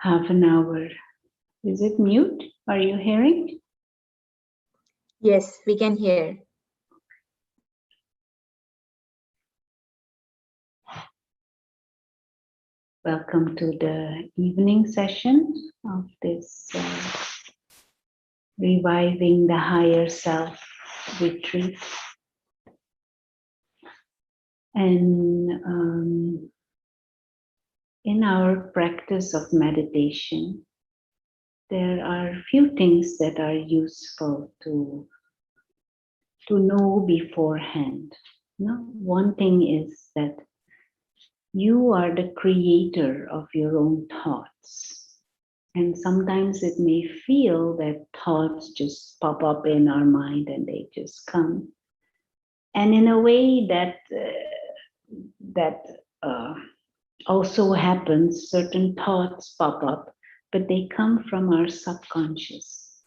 half an hour. Is it mute? Are you hearing? Yes, we can hear. Welcome to the evening session of this Reviving the Higher Self retreat. And in our practice of meditation, there are few things that are useful to know beforehand. One thing is that you are the creator of your own thoughts. And sometimes it may feel that thoughts just pop up in our mind and they just come. And in a way that also happens, certain thoughts pop up, but they come from our subconscious,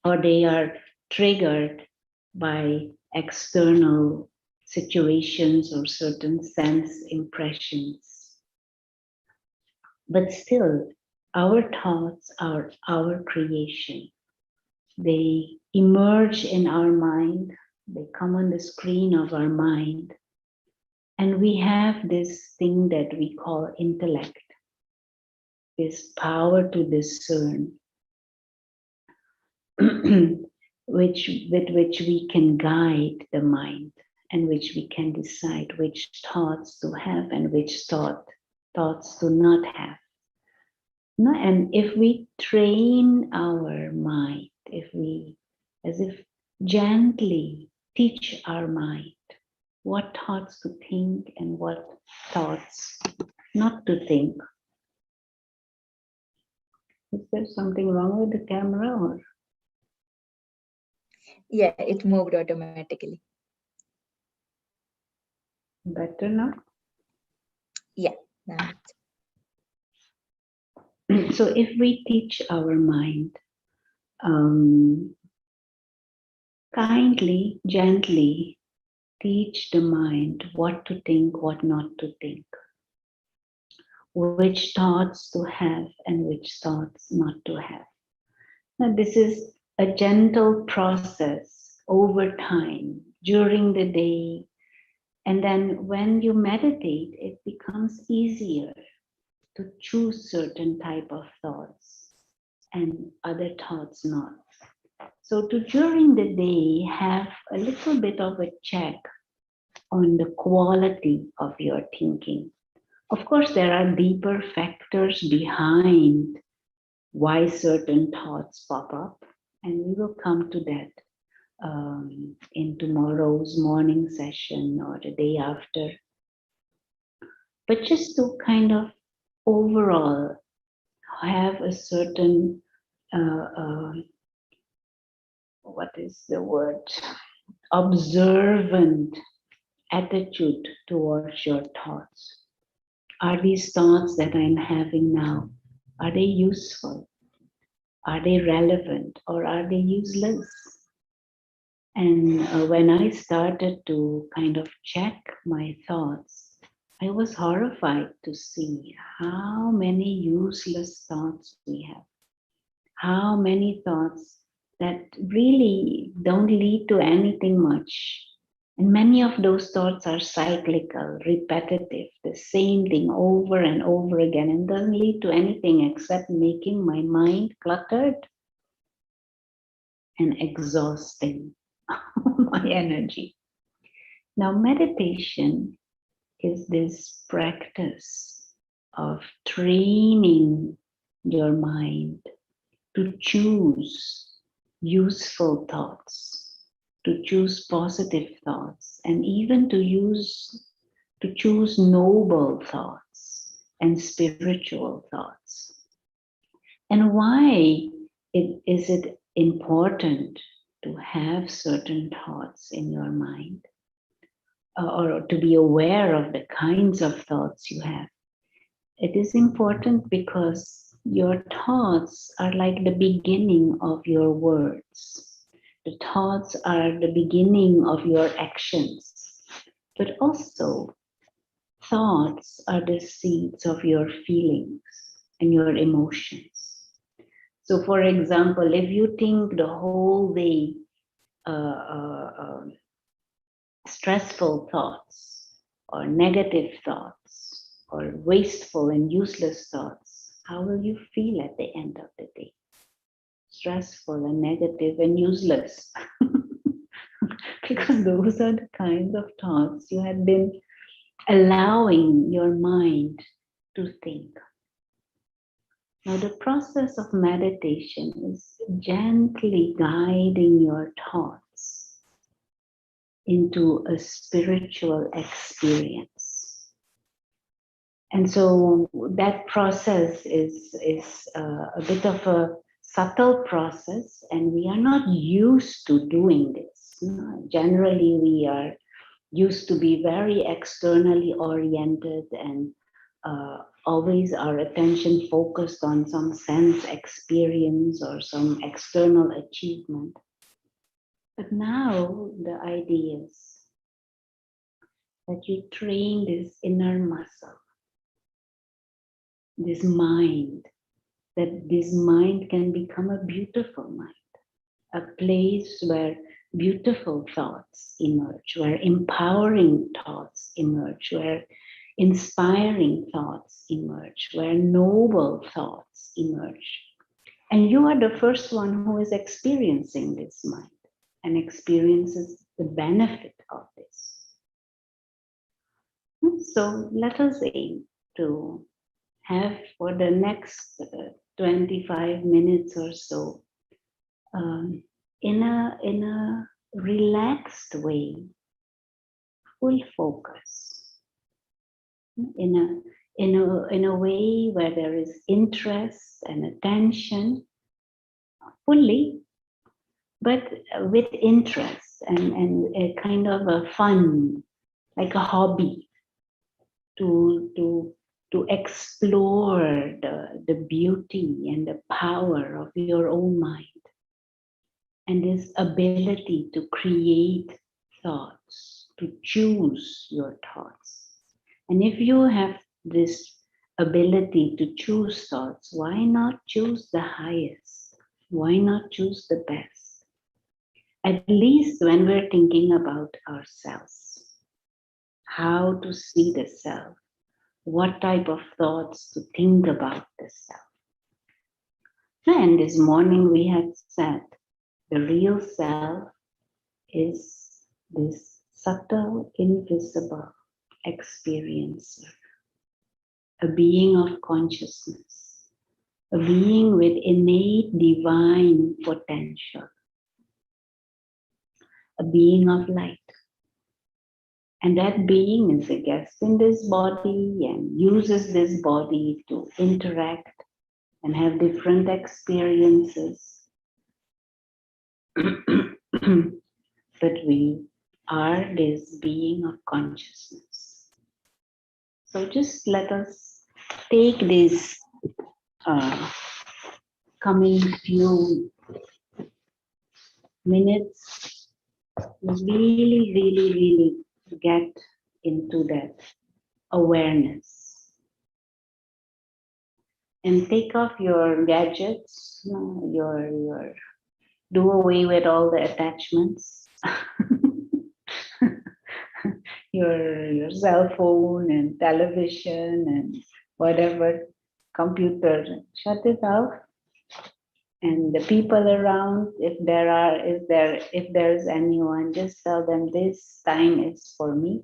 or they are triggered by external situations or certain sense impressions. But still, our thoughts are our creation. They emerge in our mind, they come on the screen of our mind, and we have this thing that we call intellect, this power to discern, with which we can guide the mind and which we can decide which thoughts to have and which thoughts to not have. And if we train our mind, as if gently teach our mind what thoughts to think and what thoughts not to think. Is there something wrong with the camera or? Yeah, it moved automatically. Better now? Yeah. Now So if we teach our mind kindly, gently, teach the mind what to think, what not to think, which thoughts to have and which thoughts not to have. Now, this is a gentle process over time, during the day. And then when you meditate, it becomes easier to choose certain type of thoughts and other thoughts not. So to during the day have a little bit of a check on the quality of your thinking. Of course, there are deeper factors behind why certain thoughts pop up, and we will come to that in tomorrow's morning session or the day after. But just to kind of overall have a certain what is the word, observant attitude towards your thoughts. Are these thoughts that I'm having now, are they useful? Are they relevant or are they useless? And when I started to kind of check my thoughts, I was horrified to see how many useless thoughts we have. How many thoughts that really don't lead to anything much. And many of those thoughts are cyclical, repetitive, the same thing over and over again, and doesn't lead to anything except making my mind cluttered and exhausting my energy. Now, meditation is this practice of training your mind to choose useful thoughts, to choose positive thoughts, and even to choose noble thoughts and spiritual thoughts. And why is it important to have certain thoughts in your mind, or to be aware of the kinds of thoughts you have? It is important because your thoughts are like the beginning of your words. The thoughts are the beginning of your actions. But also, thoughts are the seeds of your feelings. and your emotions. So for example, if you think the whole day stressful thoughts or negative thoughts or wasteful and useless thoughts, how will you feel at the end of the day? Stressful and negative and useless. Because those are the kinds of thoughts you have been allowing your mind to think. Now, the process of meditation is gently guiding your thoughts into a spiritual experience. And so that process is a bit of a subtle process, and we are not used to doing this. Generally, we are used to be very externally oriented and always our attention focused on some sense experience or some external achievement. But now the idea is that you train this inner muscle, this mind, that this mind can become a beautiful mind, a place where beautiful thoughts emerge, where empowering thoughts emerge, where inspiring thoughts emerge, where noble thoughts emerge. And you are the first one who is experiencing this mind and experiences the benefit of this. So let us aim to have for the next 25 minutes or so, in a relaxed way, full focus, in a way where there is interest and attention, fully, but with interest and a kind of a fun, like a hobby, to explore the beauty and the power of your own mind and this ability to create thoughts, to choose your thoughts. And if you have this ability to choose thoughts, why not choose the highest? Why not choose the best? At least when we're thinking about ourselves, how to see the self, what type of thoughts to think about the self. And this morning we had said the real self is this subtle, invisible experiencer, a being of consciousness, a being with innate divine potential, a being of light. And that being is a guest in this body and uses this body to interact and have different experiences. But we are this being of consciousness. So just let us take this coming few minutes to really get into that awareness. And take off your gadgets, your do away with all the attachments. your cell phone and television and whatever, computer, shut it off. And the people around, if there's anyone, just tell them this time is for me.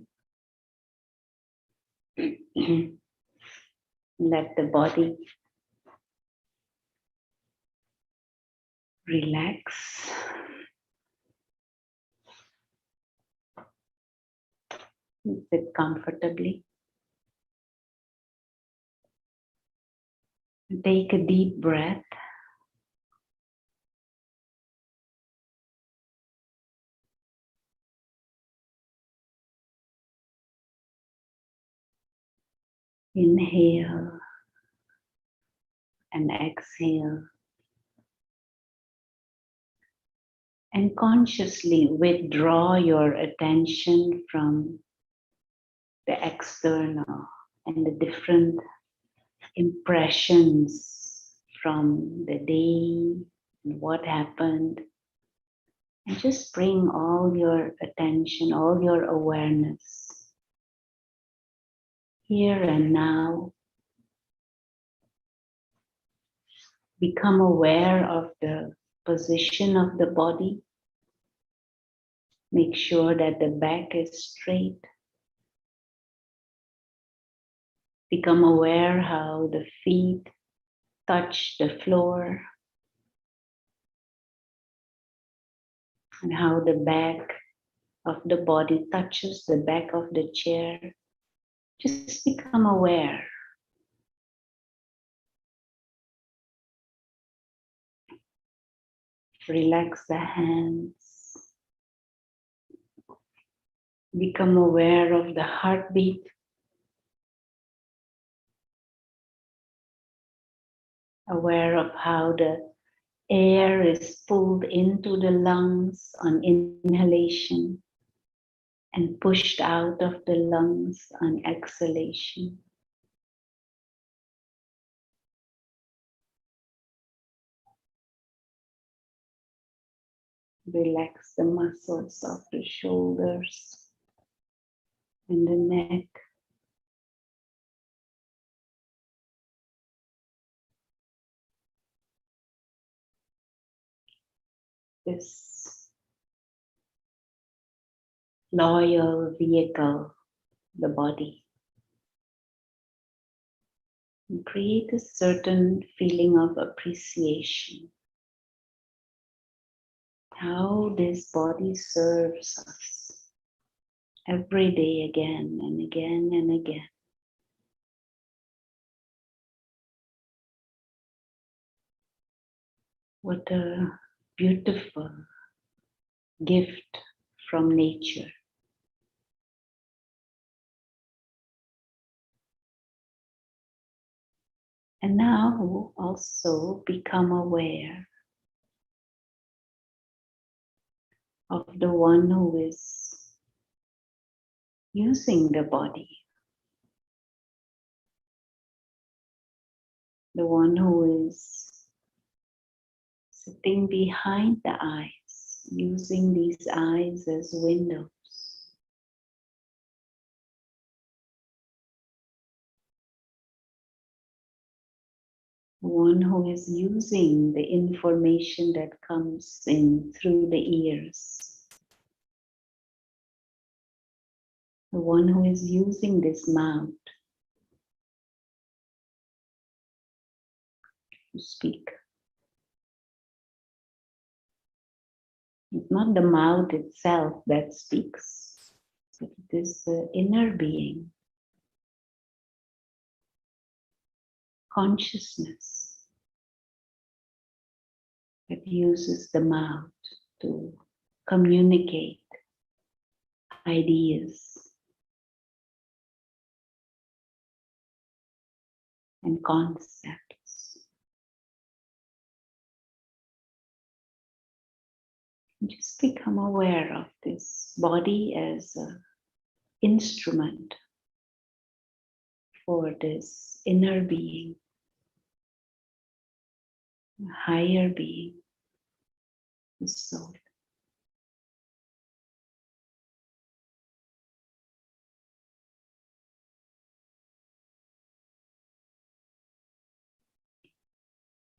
Let the body relax. Sit comfortably. Take a deep breath. Inhale and exhale. And consciously withdraw your attention from the external and the different impressions from the day and what happened. And just bring all your attention, all your awareness here and now. Become aware of the position of the body. Make sure that the back is straight. Become aware how the feet touch the floor and how the back of the body touches the back of the chair. Just become aware. Relax the hands. Become aware of the heartbeat. Aware of how the air is pulled into the lungs on inhalation and pushed out of the lungs on exhalation. Relax the muscles of the shoulders and the neck. This loyal vehicle, the body. And create a certain feeling of appreciation. How this body serves us every day again and again and again. What a beautiful gift from nature. And now also become aware of the one who is using the body. The one who is sitting behind the eyes, using these eyes as windows. The one who is using the information that comes in through the ears. The one who is using this mouth to speak. It's not the mouth itself that speaks, but it is the inner being, consciousness, that uses the mouth to communicate ideas and concepts. Just become aware of this body as an instrument for this inner being, a higher being, the soul.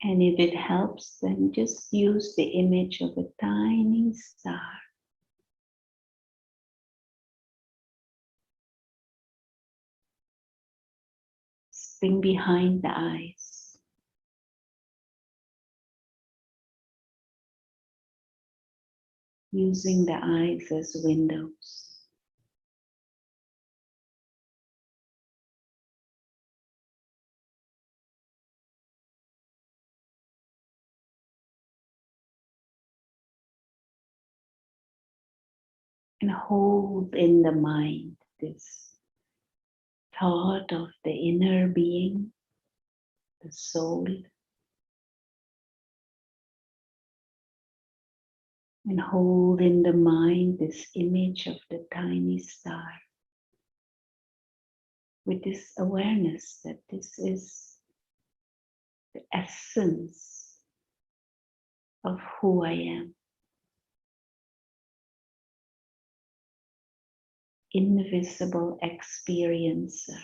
And if it helps, then just use the image of a tiny star. Sitting behind the eyes. Using the eyes as windows. And hold in the mind this thought of the inner being, the soul. And hold in the mind this image of the tiny star. With this awareness that this is the essence of who I am. Invisible experiencer.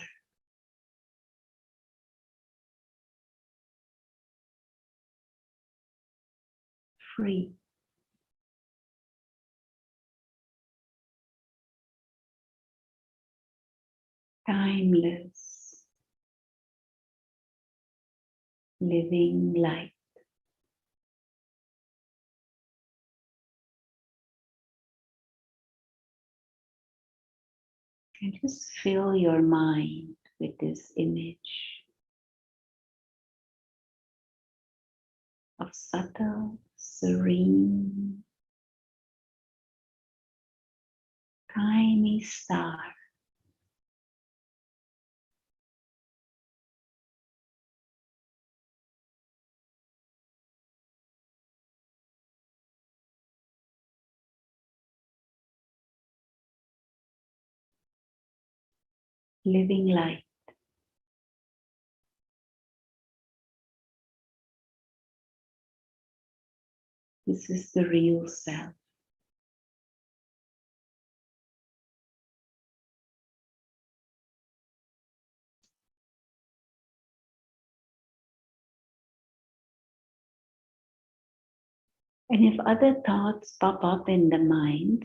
Free. Timeless. Living light. And just fill your mind with this image of subtle, serene, tiny star. Living light. This is the real self. And if other thoughts pop up in the mind,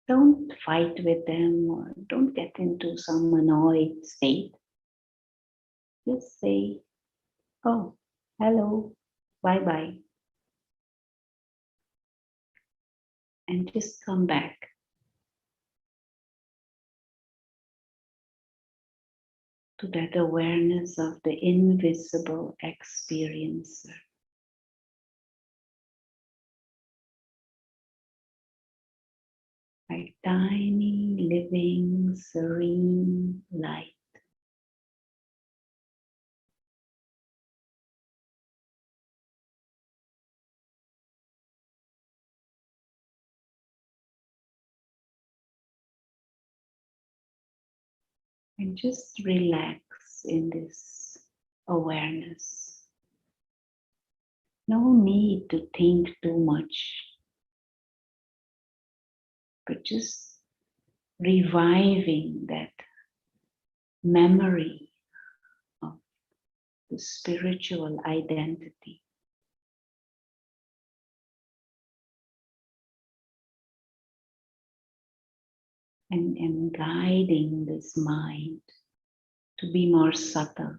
don't fight with them or don't get into some annoyed state. Just say, oh, hello, bye-bye. And just come back. To that awareness of the invisible experiencer. Like tiny, living, serene light. And just relax in this awareness. No need to think too much, but just reviving that memory of the spiritual identity. And guiding this mind to be more subtle.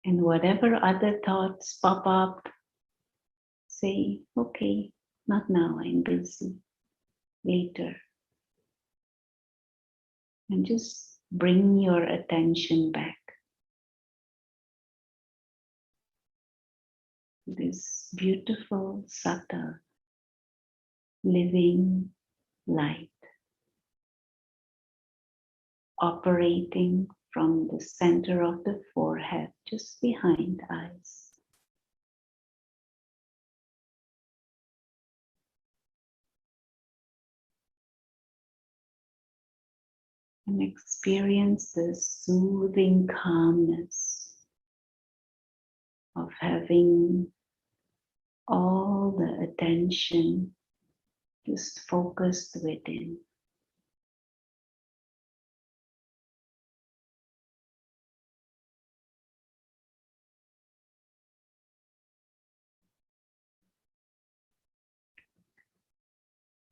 And whatever other thoughts pop up, say, okay, not now, I'm busy, later. And just bring your attention back to this beautiful, subtle, living light, operating from the center of the forehead, just behind eyes. And experience the soothing calmness of having all the attention just focused within.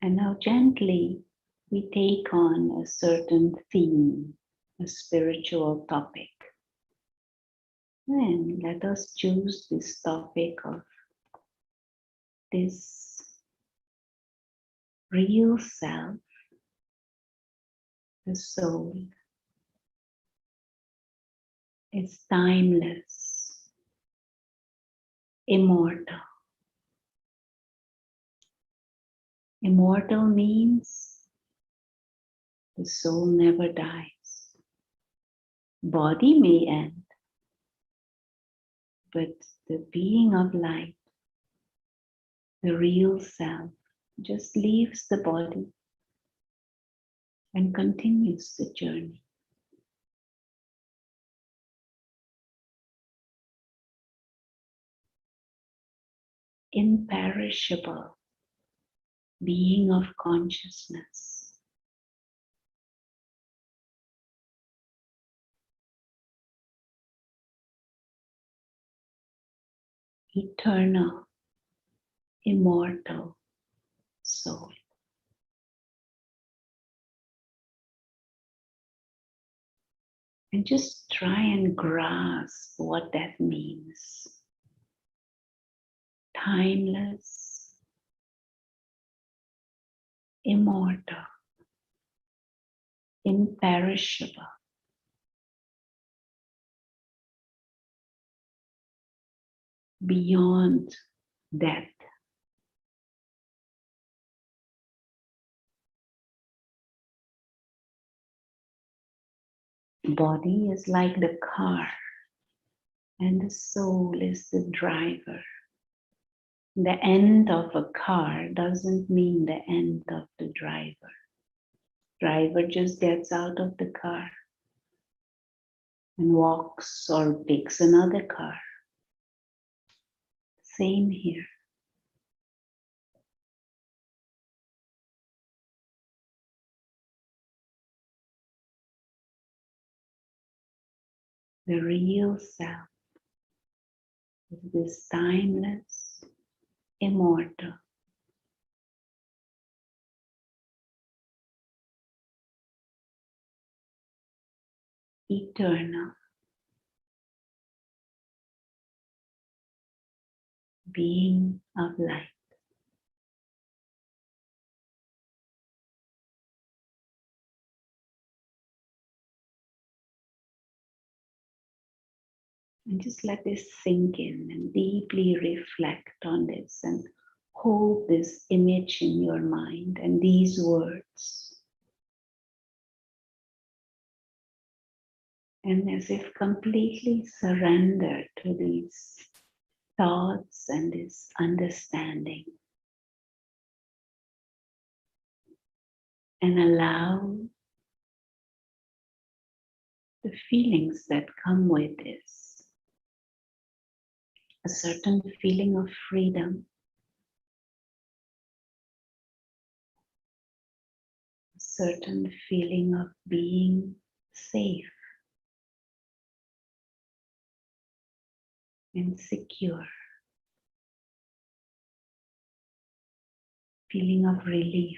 And now gently we take on a certain theme, a spiritual topic. And let us choose this topic of this real self, the soul, is timeless, immortal. Immortal means the soul never dies. Body may end, but the being of light, the real self, just leaves the body and continues the journey. Imperishable being of consciousness. Eternal, immortal soul. And just try and grasp what that means. Timeless, immortal, imperishable. Beyond death. Body is like the car and the soul is the driver. The end of a car doesn't mean the end of the driver. Driver just gets out of the car and walks or takes another car. Same here. The real self is this timeless, immortal, eternal being of light. And just let this sink in and deeply reflect on this and hold this image in your mind and these words. And as if completely surrender to these thoughts and this understanding. And allow the feelings that come with this. A certain feeling of freedom. A certain feeling of being safe and secure. Feeling of relief.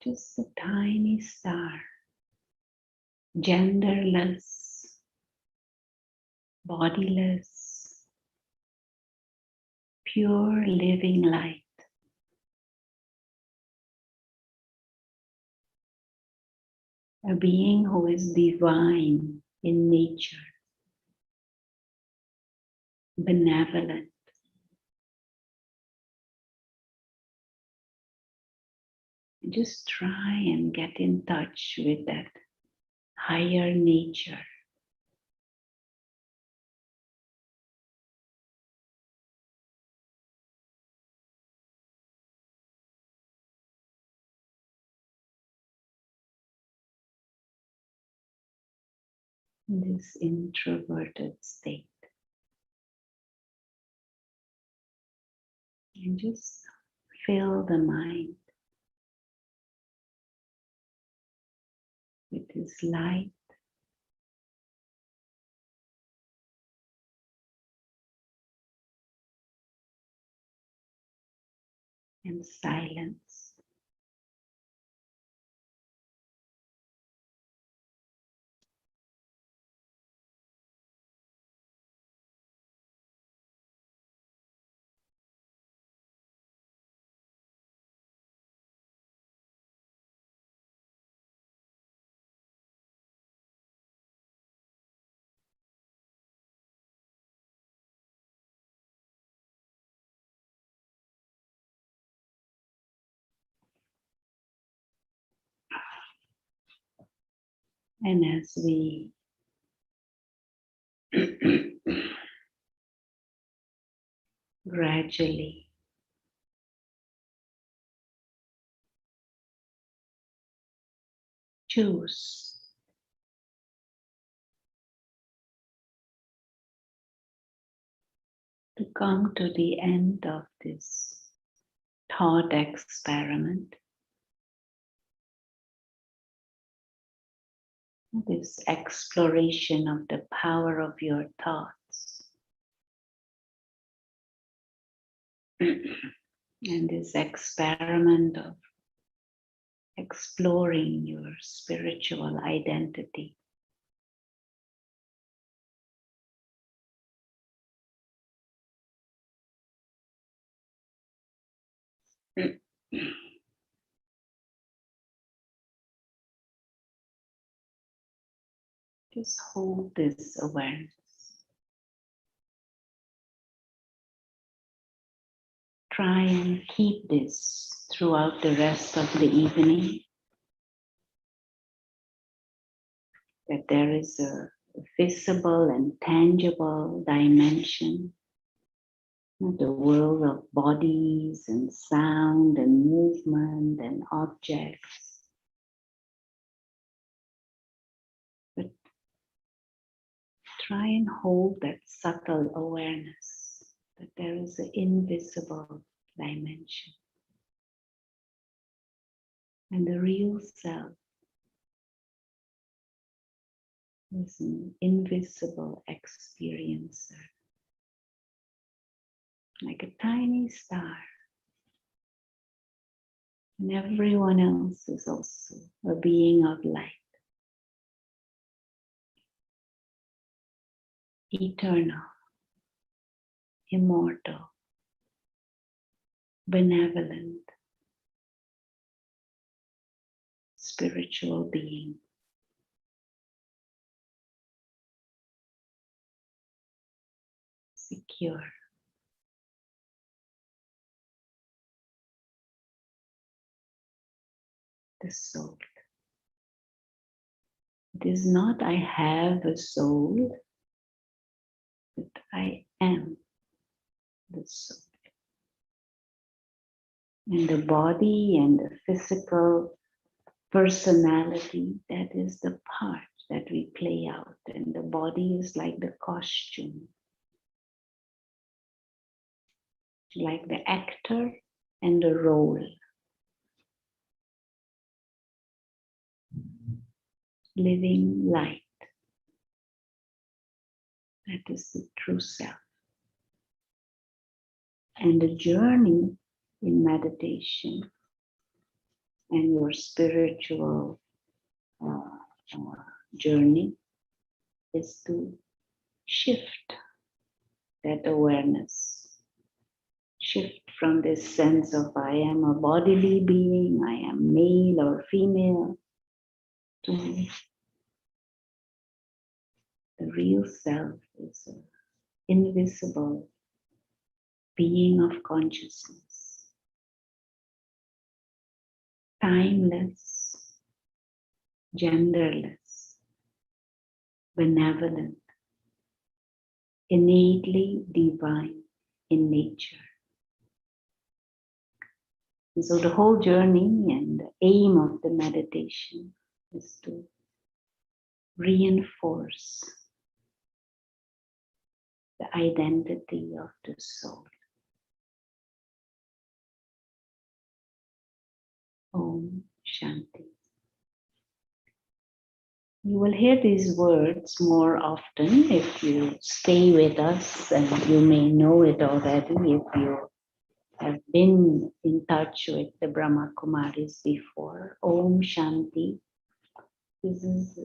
Just a tiny star, genderless, bodiless, pure living light. A being who is divine in nature, benevolent, just try and get in touch with that higher nature. This introverted state. And just fill the mind with this light and silence. And as we Gradually choose to come to the end of this thought experiment, this exploration of the power of your thoughts, and this experiment of exploring your spiritual identity. Just hold this awareness. Try and keep this throughout the rest of the evening, that there is a visible and tangible dimension of the world of bodies and sound and movement and objects. But try and hold that subtle awareness that there is an invisible dimension. And the real self is an invisible experiencer, like a tiny star. And everyone else is also a being of light, eternal, immortal, benevolent, spiritual being. Secure. The soul. It is not I have a soul, but I am the soul. And the body and the physical personality, that is the part that we play out. And the body is like the costume, like the actor and the role. Living light. That is the true self. And the journey in meditation and your spiritual journey is to shift that awareness. Shift from this sense of I am a bodily being, I am male or female, to the real self is an invisible being of consciousness, timeless, genderless, benevolent, innately divine in nature. And so the whole journey and the aim of the meditation is to reinforce the identity of the soul. Om Shanti. You will hear these words more often if you stay with us, and you may know it already if you have been in touch with the Brahma Kumaris before. Om Shanti. This is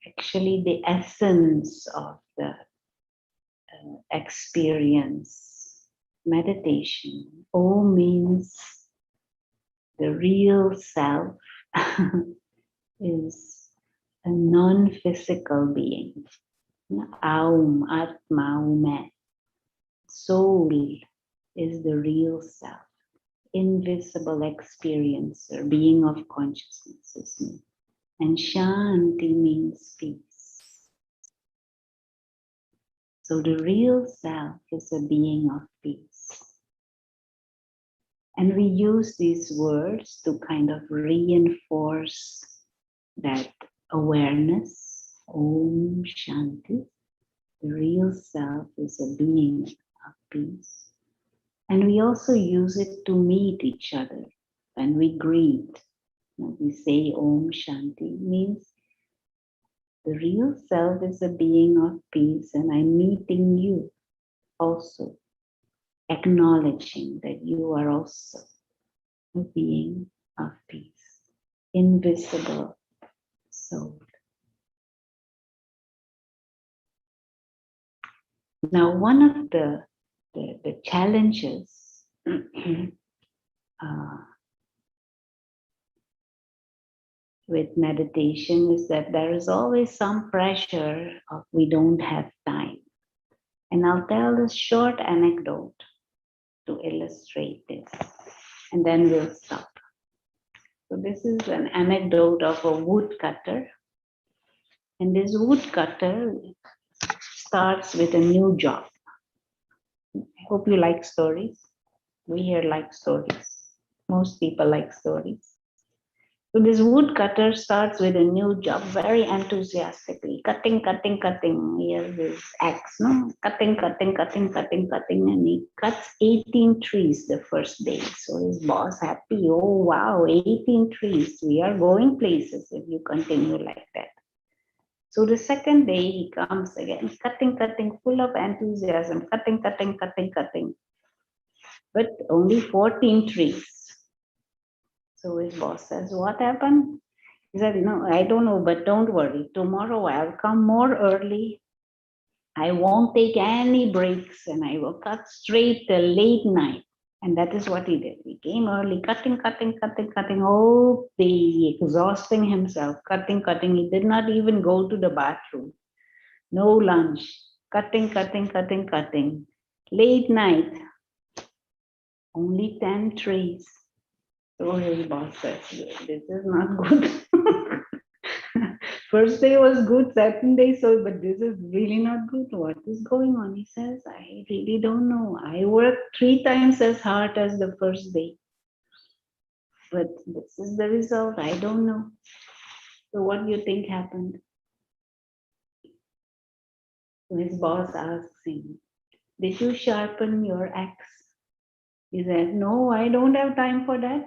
actually the essence of the experience. Meditation. Om means the real self is a non-physical being. Aum, Atma, Ume. Soul is the real self. Invisible experiencer, being of consciousness is me. And Shanti means peace. So the real self is a being of peace. And we use these words to kind of reinforce that awareness. Om Shanti. The real self is a being of peace. And we also use it to meet each other when we greet. When we say Om Shanti, means the real self is a being of peace, and I'm meeting you also, acknowledging that you are also a being of peace, invisible soul. Now, one of the challenges with meditation is that there is always some pressure of we don't have time. And I'll tell a short anecdote to illustrate this, and then we'll stop. So this is an anecdote of a woodcutter. And this woodcutter starts with a new job. I hope you like stories. We here like stories. Most people like stories. So this woodcutter starts with a new job very enthusiastically, cutting. He has his axe, no? Cutting, and he cuts 18 trees the first day. So his boss happy, oh wow, 18 trees. We are going places if you continue like that. So the second day he comes again, cutting, full of enthusiasm, cutting. But only 14 trees. So his boss says, what happened? He said, no, I don't know, but don't worry. Tomorrow I'll come more early. I won't take any breaks and I will cut straight till late night. And that is what he did. He came early, cutting all day, exhausting himself, cutting. He did not even go to the bathroom. No lunch, cutting. Late night, only 10 trees. So his boss says, this is not good. First day was good, second day, so, but this is really not good. What is going on? He says, I really don't know. I worked 3 times as hard as the first day. But this is the result. I don't know. So what do you think happened? So his boss asks him, did you sharpen your axe? He said, no, I don't have time for that.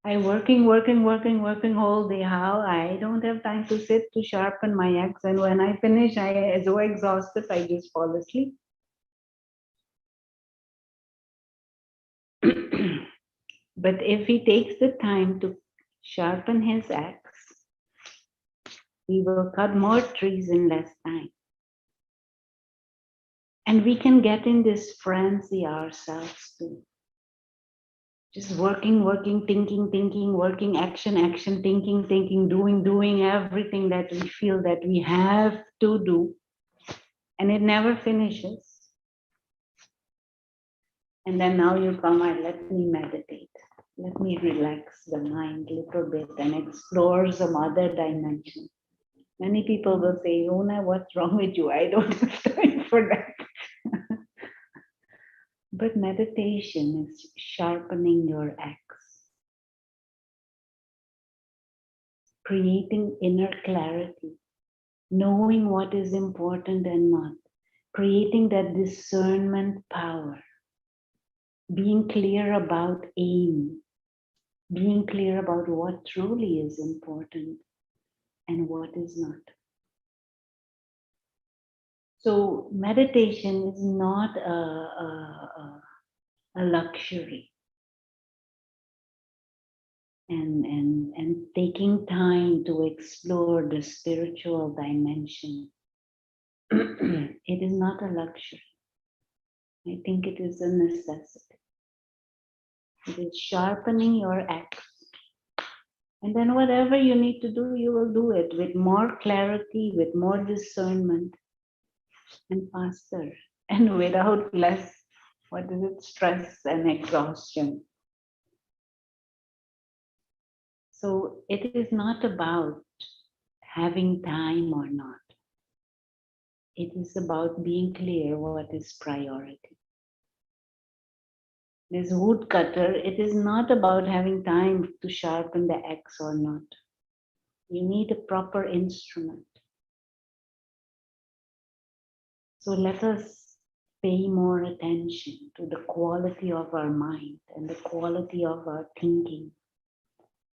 I working all day. How? I don't have time to sit to sharpen my axe. And when I finish, I am so exhausted, I just fall asleep. But if he takes the time to sharpen his axe, he will cut more trees in less time. And we can get in this frenzy ourselves too. Just working, thinking, working, action, thinking, doing everything that we feel that we have to do. And it never finishes. And then now you come and let me meditate. Let me relax the mind a little bit and explore some other dimension. Many people will say, Una, what's wrong with you? I don't have time for that. But meditation is sharpening your axe, creating inner clarity, knowing what is important and not, creating that discernment power, being clear about aim, being clear about what truly is important and what is not. So meditation is not a luxury. And taking time to explore the spiritual dimension, it is not a luxury. I think it is a necessity. It is sharpening your axe. And then whatever you need to do, you will do it with more clarity, with more discernment, and faster, and without less, what is it, stress and exhaustion. So it is not about having time or not. It is about being clear what is priority. This woodcutter, it is not about having time to sharpen the axe or not. You need a proper instrument. So let us pay more attention to the quality of our mind and the quality of our thinking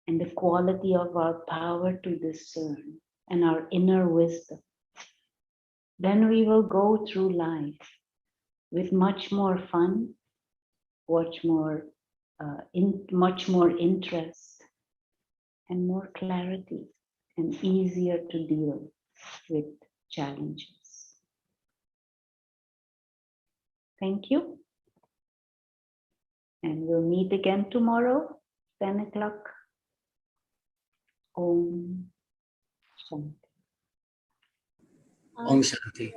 and the quality of our power to discern and our inner wisdom. Then we will go through life with much more fun, much more interest, and more clarity, and easier to deal with challenges. Thank you. And we'll meet again tomorrow, 10 o'clock. Om Shanti. Om Shanti.